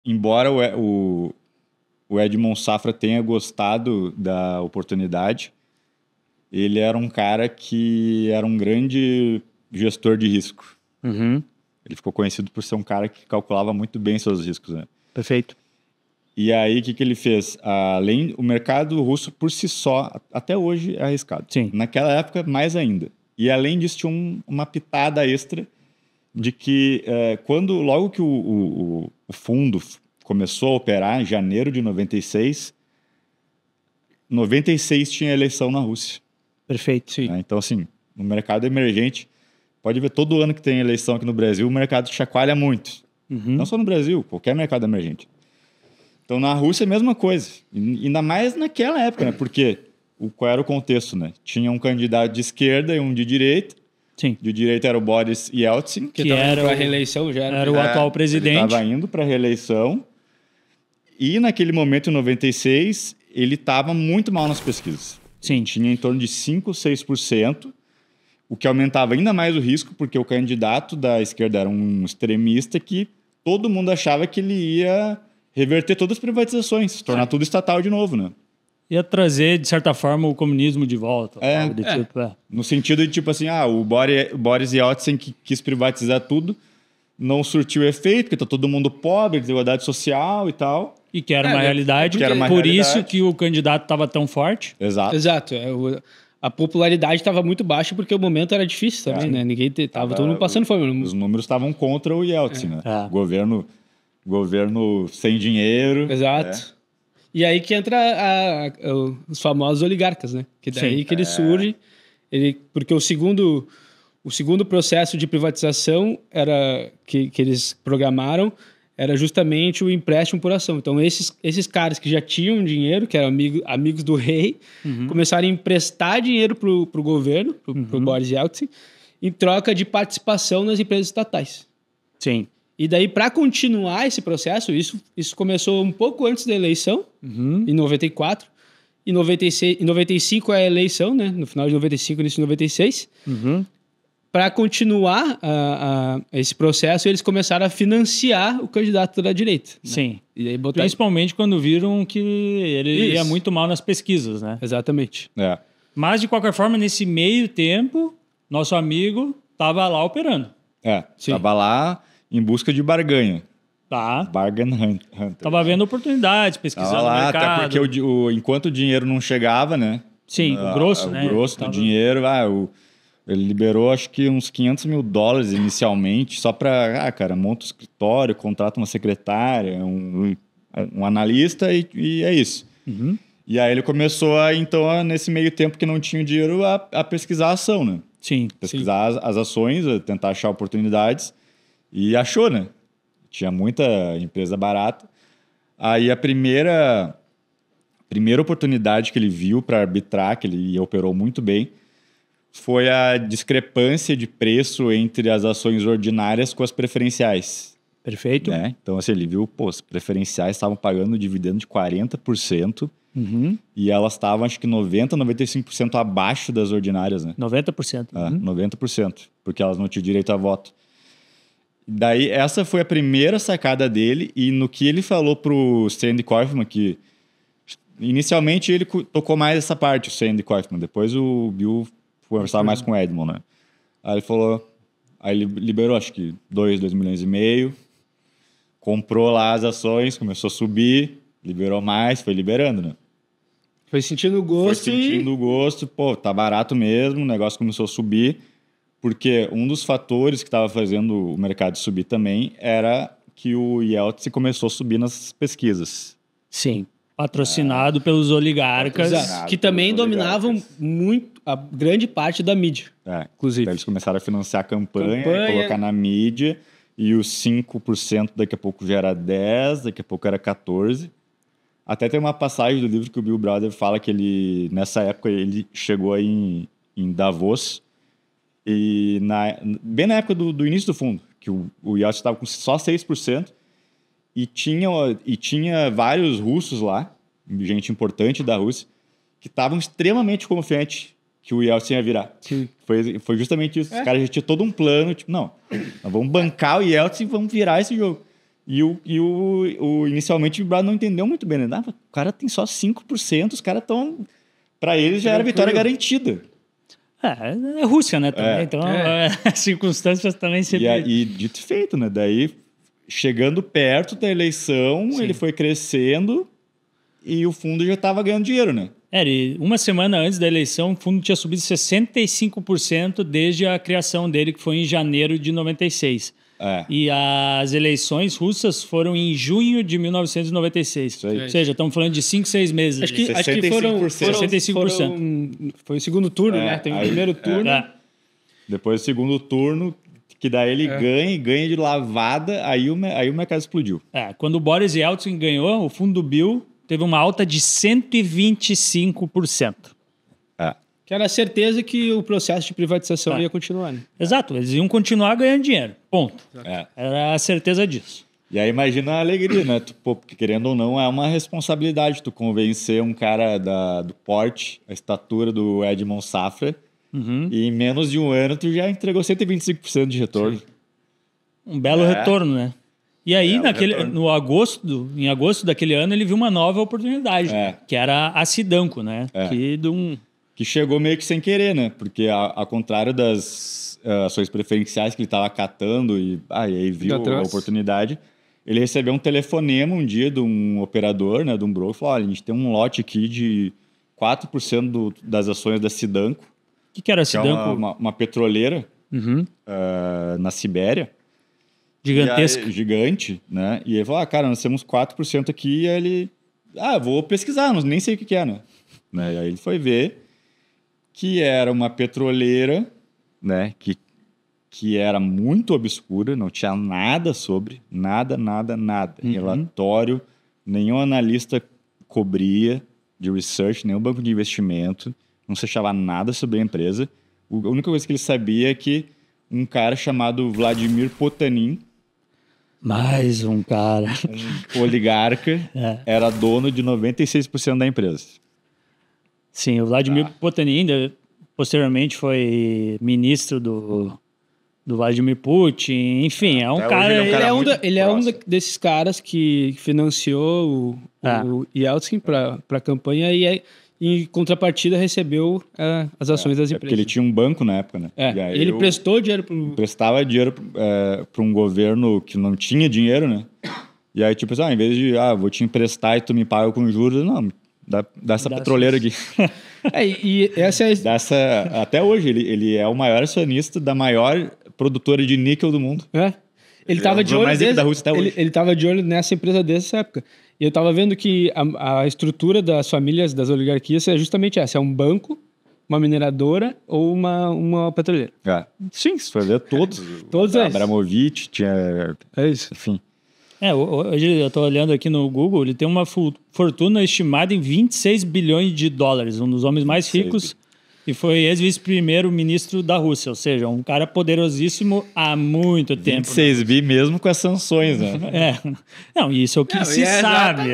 embora o Edmond Safra tenha gostado da oportunidade, ele era um cara que era um grande gestor de risco. Uhum. Ele ficou conhecido por ser um cara que calculava muito bem seus riscos, né? Perfeito. E aí, o que ele fez? O mercado russo, por si só, até hoje, é arriscado. Sim. Naquela época, mais ainda. E, além disso, tinha uma pitada extra de que, logo que o fundo começou a operar, em janeiro de 96, 96 tinha eleição na Rússia. Perfeito, sim. Então, assim, no mercado emergente, pode ver, todo ano que tem eleição aqui no Brasil, o mercado chacoalha muito. Uhum. Não só no Brasil, qualquer mercado emergente. Então, na Rússia, a mesma coisa. Ainda mais naquela época, né? Porque qual era o contexto, né? Tinha um candidato de esquerda e um de direita. Sim. De direita era o Boris Yeltsin. Que era para a reeleição já. Era o atual presidente. Ele estava indo para a reeleição. E naquele momento, em 96, ele estava muito mal nas pesquisas. Sim. Tinha em torno de 5%, 6%, o que aumentava ainda mais o risco, porque o candidato da esquerda era um extremista que todo mundo achava que ele ia reverter todas as privatizações, tornar tudo estatal de novo, né? Ia trazer, de certa forma, o comunismo de volta. Tipo. No sentido de, tipo assim, o Boris Yeltsin, que quis privatizar tudo, não surtiu efeito, porque tá todo mundo pobre, desigualdade social e tal. E que era uma realidade, por isso que o candidato estava tão forte. Exato. A popularidade estava muito baixa porque o momento era difícil também, né? Ninguém tava todo mundo passando fome. Os números estavam contra o Yeltsin, né? Governo sem dinheiro. Exato. E aí que entra os famosos oligarcas, né? Que daí que ele surge. Porque o segundo processo de privatização era que eles programaram era justamente o empréstimo por ação. Então, esses caras que já tinham dinheiro, que eram amigos do rei, começaram a emprestar dinheiro para o governo, para o Boris Yeltsin, em troca de participação nas empresas estatais. Sim. E daí, para continuar esse processo, isso começou um pouco antes da eleição, em 94. Em 95 é a eleição, né? No final de 95, início de 96. Para continuar esse processo, eles começaram a financiar o candidato da direita. Sim. Né? E aí principalmente quando viram que ele ia muito mal nas pesquisas, né? Exatamente. Mas, de qualquer forma, nesse meio tempo, nosso amigo estava lá operando. Estava lá em busca de barganha. Bargain Hunter. Tava vendo oportunidades, pesquisando o mercado. Até porque enquanto o dinheiro não chegava, né? Sim, o grosso, né? O grosso do dinheiro, ele liberou acho que uns $500 mil inicialmente, só para, monta um escritório, contrata uma secretária, um analista e é isso. E aí ele começou nesse meio tempo que não tinha dinheiro, a pesquisar a ação, né? Sim. Pesquisar as ações, tentar achar oportunidades e achou, né? Tinha muita empresa barata. Aí a primeira oportunidade que ele viu para arbitrar, que ele operou muito bem, foi a discrepância de preço entre as ações ordinárias com as preferenciais. Perfeito. Né? Então, assim, ele viu, os preferenciais estavam pagando dividendo de 40%, e elas estavam, acho que 90%, 95% abaixo das ordinárias, né? 90%. 90%, porque elas não tinham direito a voto. Daí, essa foi a primeira sacada dele, e no que ele falou pro Sandy Kaufman, que inicialmente ele tocou mais essa parte, o Sandy Kaufman, depois o Bill conversava mais com o Edmond, né? Aí ele falou, ele liberou acho que 2 milhões e meio, comprou lá as ações, começou a subir, liberou mais, foi liberando, né? Foi sentindo o gosto. Foi sentindo o gosto, tá barato mesmo, o negócio começou a subir, porque um dos fatores que estava fazendo o mercado subir também era que o Yeltsin começou a subir nas pesquisas. Sim, patrocinado pelos oligarcas. Que também dominavam muito a grande parte da mídia. Inclusive. Então eles começaram a financiar a campanha, colocar na mídia, e os 5% daqui a pouco já era 10%, daqui a pouco era 14%. Até tem uma passagem do livro que o Bill Brother fala que ele, nessa época, ele chegou aí em Davos, e bem na época do início do fundo, que o Yeltsin estava com só 6%, e tinha vários russos lá, gente importante da Rússia, que estavam extremamente confiantes que o Yeltsin ia virar. Foi justamente isso. Os caras já tinham todo um plano, tipo, não, nós vamos bancar o Yeltsin e vamos virar esse jogo. Inicialmente o Brad não entendeu muito bem, né? O cara tem só 5%, os caras estão... Para eles já era vitória garantida. É Rússia, né? Também. Então, as circunstâncias também sempre... E dito e feito, né? Daí, chegando perto da eleição, ele foi crescendo e o fundo já estava ganhando dinheiro, né? Uma semana antes da eleição, o fundo tinha subido 65% desde a criação dele, que foi em janeiro de 96. E as eleições russas foram em junho de 1996. Ou seja, estamos falando de 5, 6 meses. Acho que foram 65%. Foi o segundo turno, né? Tem o primeiro turno. Depois do segundo turno, que daí ele ganha de lavada, aí o mercado explodiu. Quando o Boris Yeltsin ganhou, o fundo do Bill teve uma alta de 125%. Que era a certeza que o processo de privatização ia continuar, né? Exato, eles iam continuar ganhando dinheiro, ponto. Era a certeza disso. E aí imagina a alegria, né? Porque querendo ou não, é uma responsabilidade tu convencer um cara do porte, a estatura do Edmond Safra, e em menos de um ano tu já entregou 125% de retorno. Um belo retorno, né? E aí, em agosto daquele ano, ele viu uma nova oportunidade, que era a Sidanco, né? Que chegou meio que sem querer, né? Porque, ao contrário das ações preferenciais que ele estava catando e aí viu a oportunidade, ele recebeu um telefonema um dia de um operador, né? De um broker, falou, olha, a gente tem um lote aqui de 4% das ações da Sidanco. O que era a Sidanco? Que é uma petroleira na Sibéria. Gigantesca. Gigante, né? E ele falou, cara, nós temos 4% aqui. E aí ele, vou pesquisar, nem sei o que é, né? E aí ele foi ver que era uma petroleira, né? Que era muito obscura, não tinha nada sobre, nada. Relatório, nenhum analista cobria de research, nenhum banco de investimento, não se achava nada sobre a empresa. A única coisa que ele sabia é que um cara chamado Vladimir Potanin, mais um cara, um oligarca, era dono de 96% da empresa. Sim, o Vladimir Potanin posteriormente foi ministro do Vladimir Putin, enfim, é um cara... Ele é um desses caras que financiou o Yeltsin para a campanha e em contrapartida recebeu as ações das empresas. Porque ele tinha um banco na época, né? Ele prestou dinheiro prestava dinheiro para um governo que não tinha dinheiro, né? E aí, tipo assim, em vez de, vou te emprestar e tu me paga com juros, não, dá essa petroleira aqui. E essa é... Até hoje, ele é o maior acionista da maior produtora de níquel do mundo. Ele estava de olho da Rússia até hoje. Ele estava de olho nessa empresa desde essa época. E eu estava vendo que a estrutura das famílias, das oligarquias, é justamente essa. É um banco, uma mineradora ou uma petroleira. Sim, se for ver todos. Todos esses. Abramovich, tinha... É isso. Enfim. Hoje eu estou olhando aqui no Google, ele tem uma fortuna estimada em 26 bilhões de dólares, um dos homens mais ricos, e foi ex-vice-primeiro-ministro da Rússia, ou seja, um cara poderosíssimo há muito tempo. 26 bi mesmo com as sanções, né? Não, isso é o que se sabe.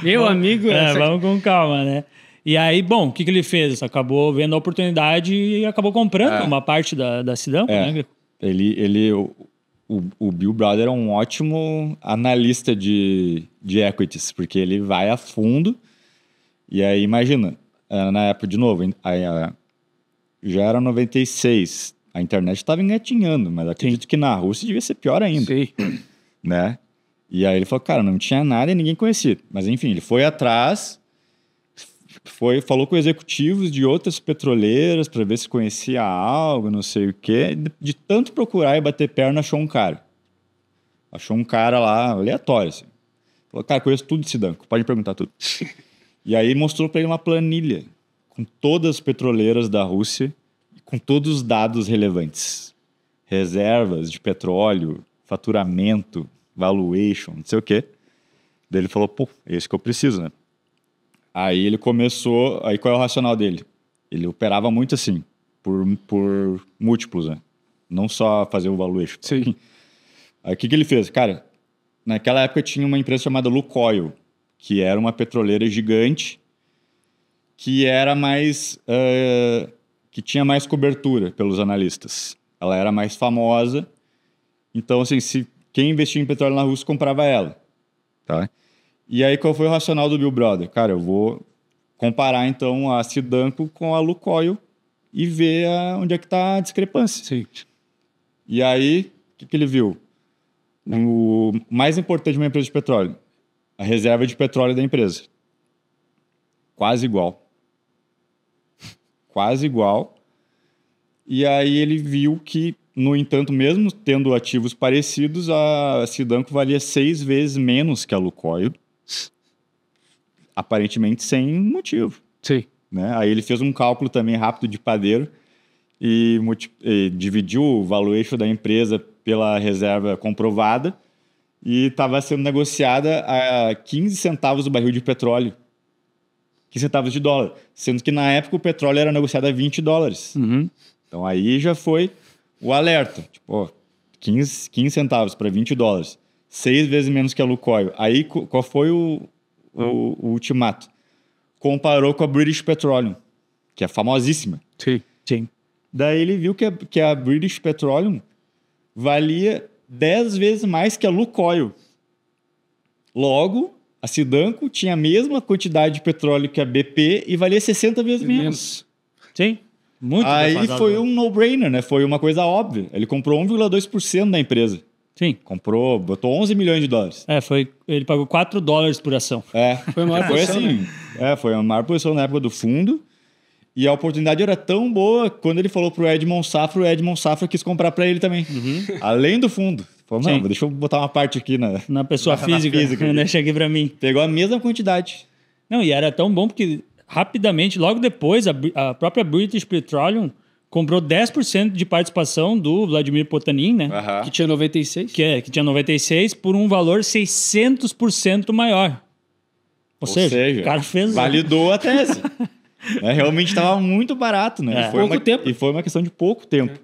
Meu amigo... Vamos com calma, né? E aí, bom, o que ele fez? Acabou vendo a oportunidade e acabou comprando uma parte da Sidanco, né? O Bill Browder é um ótimo analista de equities, porque ele vai a fundo e aí, imagina, na época, de novo, já era 96, a internet estava engatinhando, mas acredito que na Rússia devia ser pior ainda. Sim. Né? E aí ele falou, cara, não tinha nada e ninguém conhecia. Mas enfim, ele foi atrás, falou com executivos de outras petroleiras para ver se conhecia algo, não sei o quê. De tanto procurar e bater perna, achou um cara. Achou um cara lá, aleatório, assim. Falou, cara, conheço tudo de Sidanco, pode perguntar tudo. E aí mostrou para ele uma planilha com todas as petroleiras da Rússia, com todos os dados relevantes. Reservas de petróleo, faturamento, valuation, não sei o quê. Daí ele falou, é isso que eu preciso, né? Aí ele começou... Aí qual é o racional dele? Ele operava muito assim, por múltiplos, né? Não só fazer o valuation. Sim. Aí o que ele fez? Cara, naquela época tinha uma empresa chamada Lukoil, que era uma petroleira gigante, que era mais... que tinha mais cobertura pelos analistas. Ela era mais famosa. Então, assim, se quem investia em petróleo na Rússia comprava ela. Tá? E aí, qual foi o racional do Bill Brother? Cara, eu vou comparar, então, a Sidanco com a Lukoil e ver onde é que está a discrepância. Sim. E aí, o que ele viu? O mais importante de uma empresa de petróleo, a reserva de petróleo da empresa. Quase igual. Quase igual. E aí ele viu que, no entanto, mesmo tendo ativos parecidos, a Sidanco valia 6 vezes menos que a Lukoil. Aparentemente sem motivo. Sim. Né? Aí ele fez um cálculo também rápido de padeiro e dividiu o valuation da empresa pela reserva comprovada e estava sendo negociada a 15 centavos o barril de petróleo. 15 centavos de dólar. Sendo que na época o petróleo era negociado a $20. Uhum. Então aí já foi o alerta. Tipo, 15 centavos para $20. 6 vezes menos que a Lukoil. Aí qual foi o ultimato? Comparou com a British Petroleum, que é famosíssima. Sim. Sim. Daí ele viu que a British Petroleum valia 10 vezes mais que a Lukoil. Logo, a Sidanco tinha a mesma quantidade de petróleo que a BP e valia 60 vezes menos. Sim. Muito Aí defasado. foi um no-brainer, né? Foi uma coisa óbvia. Ele comprou 1,2% da empresa. Sim. Comprou, botou 11 milhões de dólares. Ele pagou $4 por ação. Foi a maior posição, assim. Né? Foi a maior posição na época do fundo. E a oportunidade era tão boa, quando ele falou pro Edmond Safra, o Edmond Safra quis comprar para ele também. Uhum. Além do fundo. Falou, não, deixa eu botar uma parte aqui na pessoa física. Deixa aqui para mim. Pegou a mesma quantidade. Não, e era tão bom porque rapidamente, logo depois, a própria British Petroleum comprou 10% de participação do Vladimir Potanin, né? Uhum. Que tinha 96. Que tinha 96 por um valor 600% maior. Ou seja, o cara fez... Validou a tese. Realmente estava muito barato, né? Pouco tempo. E foi uma questão de pouco tempo.